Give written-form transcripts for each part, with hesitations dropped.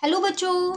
Hello बच्चों।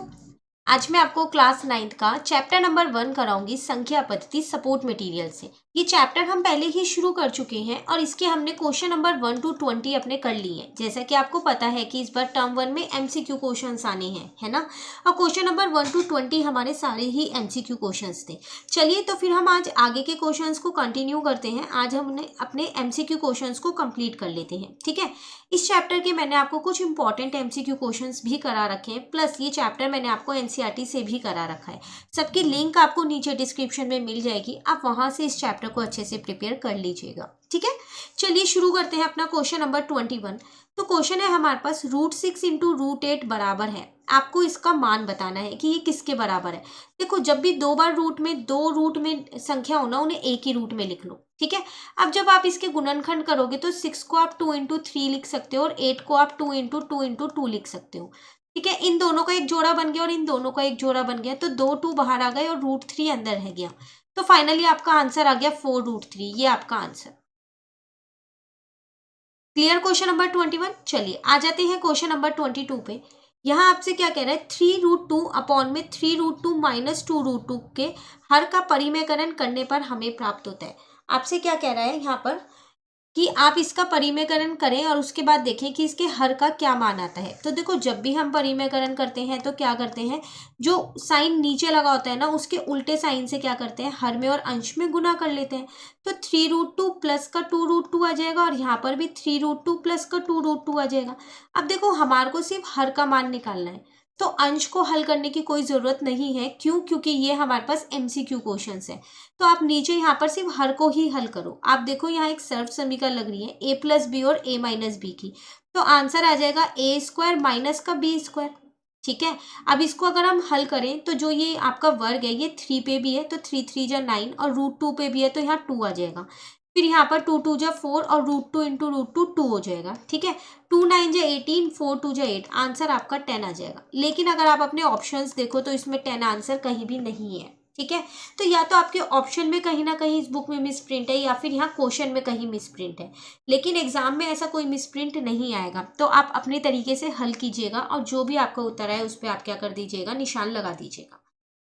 आज मैं आपको क्लास 9th का चैप्टर नंबर 1 कराऊंगी, संख्या पद्धति सपोर्ट मटेरियल से। ये चैप्टर हम पहले ही शुरू कर चुके हैं और इसके हमने क्वेश्चन नंबर 1 to 20 अपने कर लिए हैं। जैसा कि आपको पता है कि इस बार टर्म 1 में एमसीक्यू क्वेश्चंस आने हैं, है ना। और क्वेश्चन नंबर 1 to 20 हमारे सारे ही एमसीक्यू क्वेश्चंस थे। चलिए तो फिर हम आज आगे के क्वेश्चंस को कंटिन्यू करते हैं। आज हमने अपने एमसीक्यू क्वेश्चंस को कंप्लीट कर लेते हैं, ठीक है। इस चैप्टर के मैंने आपको कुछ इंपॉर्टेंट एमसीक्यू क्वेश्चंस भी करा रखे हैं, प्लस ये चैप्टर मैंने आपको एनसीईआरटी से भी करा रखा है। सबकी लिंक आपको नीचे डिस्क्रिप्शन में मिल जाएगी, आप वहां से इस चैप्टर को अच्छे से प्रिपेयर कर लीजिएगा, ठीक है। चलिए शुरू करते हैं अपना क्वेश्चन नंबर 21। तो क्वेश्चन है हमारे पास √6 इंटू √8 बराबर है। आपको इसका मान बताना है कि ये किसके बराबर है। देखो, जब भी दो रूट में संख्या हो ना, उन्हें एक ही रूट में लिख लो, ठीक है। अब जब आप इसके गुणनखंड करोगे तो 6 को आप 2 इंटू 3 लिख सकते हो और 8 को आप 2 इंटू 2 लिख सकते हो, ठीक है। इन दोनों का एक जोड़ा बन गया और इन दोनों का एक जोड़ा बन गया, तो 2 2 बाहर आ गए और √3 अंदर रह गया। तो फाइनली आपका आंसर आ गया 4√3। ये आपका आंसर। Clear question number 21। चलिए आ जाते हैं क्वेश्चन नंबर 22 पे। यहाँ आपसे क्या कह रहा है, 3√2 अपॉन में 3√2 माइनस 2√2 के हर का परिमेयकरण करने पर हमें प्राप्त होता है। आपसे क्या कह रहा है यहाँ पर कि आप इसका परिमेयकरण करें और उसके बाद देखें कि इसके हर का क्या मान आता है। तो देखो, जब भी हम परिमेयकरण करते हैं तो क्या करते हैं, जो साइन नीचे लगा होता है ना, उसके उल्टे साइन से क्या करते हैं, हर में और अंश में गुना कर लेते हैं। तो 3√2 प्लस का 2√2 आ जाएगा और यहाँ पर भी 3√2 प्लस का 2√2 आ जाएगा। अब देखो, हमारे को सिर्फ हर का मान निकालना है, तो अंश को हल करने की कोई ज़रूरत नहीं है। क्यों? क्योंकि ये हमारे पास एमसीक्यू क्वेश्चंस है। तो आप नीचे यहाँ पर सिर्फ हर को ही हल करो। आप देखो, यहाँ एक सर्व समीकरण लग रही है a प्लस बी और a माइनस बी की। तो आंसर आ जाएगा a² माइनस का b², ठीक है। अब इसको अगर हम हल करें तो जो ये आपका वर्ग है ये 3 पे भी है, तो 3 3 जा 9 और √2 पे भी है, तो यहाँ 2 आ जाएगा। फिर यहाँ पर 2 2 जा 4 और √2 इंटू √2 2 हो जाएगा, ठीक है। 2 9 जा 18, 4 2 जा 8, आंसर आपका 10 आ जाएगा। लेकिन अगर आप अपने ऑप्शंस देखो तो इसमें 10 आंसर कहीं भी नहीं है, ठीक है। तो या तो आपके ऑप्शन में कहीं ना कहीं इस बुक में मिस प्रिंट है या फिर यहाँ क्वेश्चन में कहीं मिस प्रिंट है, लेकिन एग्जाम में ऐसा कोई मिस प्रिंट नहीं आएगा। तो आप अपने तरीके से हल कीजिएगा और जो भी आपका उत्तर है उस पर आप क्या कर दीजिएगा, निशान लगा दीजिएगा,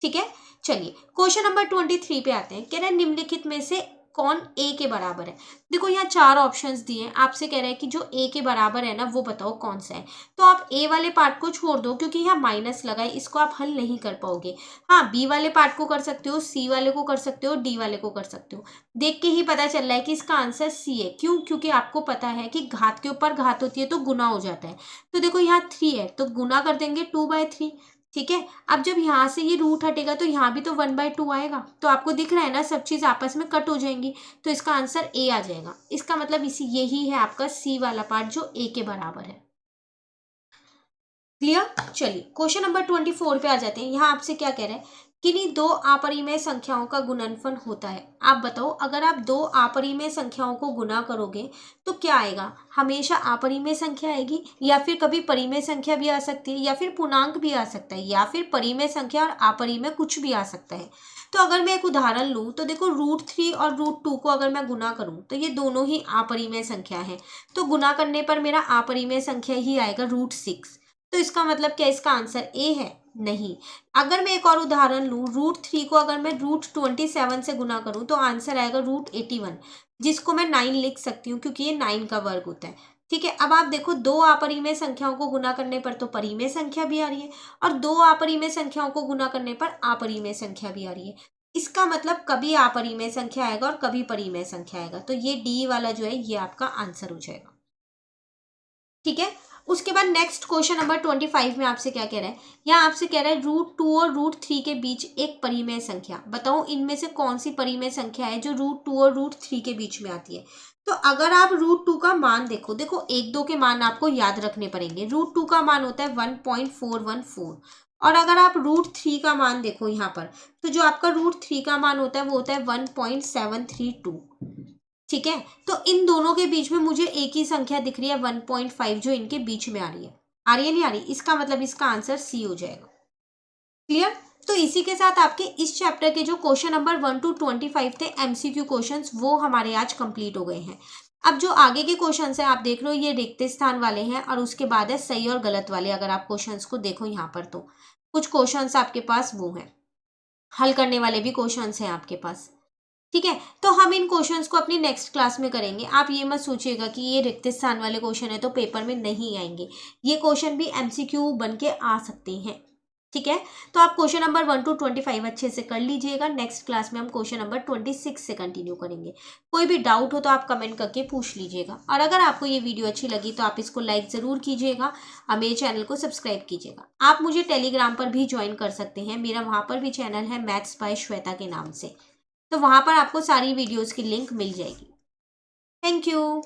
ठीक है। चलिए क्वेश्चन नंबर 23 पे आते हैं। कह रहे हैं निम्नलिखित में से कौन ए के बराबर है। देखो, यहाँ 4 ऑप्शंस दिए हैं। आपसे कह रहा है कि जो ए के बराबर है ना, वो बताओ कौन सा है। तो आप ए वाले पार्ट को छोड़ दो क्योंकि यहाँ माइनस लगा है, इसको आप हल नहीं कर पाओगे। हाँ, बी वाले पार्ट को कर सकते हो, सी वाले को कर सकते हो, डी वाले को कर सकते हो। देख के ही पता चल रहा है कि इसका आंसर सी है। क्यों? क्योंकि आपको पता है कि घात के ऊपर घात होती है तो गुना हो जाता है। तो देखो, यहाँ 3 है तो गुना कर देंगे 2/3, ठीक है। अब जब यहाँ से ये रूट हटेगा तो यहाँ भी तो 1/2 आएगा। तो आपको दिख रहा है ना, सब चीज़ आपस में कट हो जाएंगी, तो इसका आंसर ए आ जाएगा। इसका मतलब इसी यही है आपका सी वाला पार्ट जो ए के बराबर है। क्लियर? चलिए क्वेश्चन नंबर 24 पे आ जाते हैं। यहाँ आपसे क्या कह रहा है, किन्हीं दो अपरिमेय संख्याओं का गुणनफल होता है। आप बताओ, अगर आप दो अपरिमेय संख्याओं को गुना करोगे तो क्या आएगा। हमेशा अपरिमेय संख्या आएगी या फिर कभी परिमेय संख्या भी आ सकती है या फिर पूर्णांक भी आ सकता है या फिर परिमेय संख्या और अपरिमेय कुछ भी आ सकता है। तो अगर मैं एक उदाहरण लूँ तो देखो, √3 और √2 को अगर मैं गुना करूँ तो ये दोनों ही अपरिमेय संख्या है। तो गुना करने पर मेरा अपरिमेय संख्या ही आएगा √6। तो इसका मतलब क्या, इसका आंसर ए है? नहीं। अगर मैं एक और उदाहरण लूँ, √3 को अगर मैं √27 से गुना करूँ तो आंसर आएगा √81, जिसको मैं 9 लिख सकती हूँ क्योंकि ये 9 का वर्ग होता है, ठीक है। अब आप देखो, दो अपरिमेय संख्याओं को गुना करने पर तो परिमेय संख्या भी आ रही है और दो अपरिमेय संख्याओं को गुना करने पर अपरिमेय संख्या भी आ रही है। इसका मतलब कभी अपरिमेय संख्या आएगा और कभी परिमेय संख्या आएगा। तो ये डी वाला जो है ये आपका आंसर हो जाएगा, ठीक है। उसके बाद नेक्स्ट क्वेश्चन नंबर 25 में आपसे क्या कह रहा है, यहाँ आपसे कह रहा है √2 और √3 के बीच एक परिमेय संख्या बताओ, इनमें से कौन सी परिमेय संख्या है जो √2 और √3 के बीच में आती है। तो अगर आप √2 का मान देखो, 1 2 के मान आपको याद रखने पड़ेंगे। √2 का मान होता है 1.414 और अगर आप √3 का मान देखो यहाँ पर, तो जो आपका √3 का मान होता है वो होता है 1.732, ठीक है। तो इन दोनों के बीच में मुझे एक ही संख्या दिख रही है 1.5, जो इनके बीच में आ रही है नहीं आ रही। इसका मतलब इसका आंसर सी हो जाएगा। क्लियर? तो इसी के साथ आपके इस चैप्टर के जो क्वेश्चन नंबर 1 to 25 थे एमसीक्यू क्वेश्चंस, वो हमारे आज कंप्लीट हो गए हैं। अब जो आगे के क्वेश्चन है आप देख लो, ये रिक्त स्थान वाले हैं और उसके बाद है सही और गलत वाले। अगर आप क्वेश्चंस को देखो यहाँ पर तो कुछ क्वेश्चंस आपके पास वो हैं, हल करने वाले भी क्वेश्चंस हैं आपके पास। ठीक है, तो हम इन क्वेश्चंस को अपनी नेक्स्ट क्लास में करेंगे। आप ये मत सोचिएगा कि ये रिक्त स्थान वाले क्वेश्चन है तो पेपर में नहीं आएंगे, ये क्वेश्चन भी एमसीक्यू बन के आ सकते हैं। ठीक है, तो आप क्वेश्चन नंबर 1 to 25 अच्छे से कर लीजिएगा। नेक्स्ट क्लास में हम क्वेश्चन नंबर 26 से कंटिन्यू करेंगे। कोई भी डाउट हो तो आप कमेंट करके पूछ लीजिएगा, और अगर आपको ये वीडियो अच्छी लगी तो आप इसको लाइक ज़रूर कीजिएगा और मेरे चैनल को सब्सक्राइब कीजिएगा। आप मुझे टेलीग्राम पर भी ज्वाइन कर सकते हैं, मेरा वहाँ पर भी चैनल है मैथ्स बाय श्वेता के नाम से, तो वहाँ पर आपको सारी वीडियोज़ की लिंक मिल जाएगी। Thank you.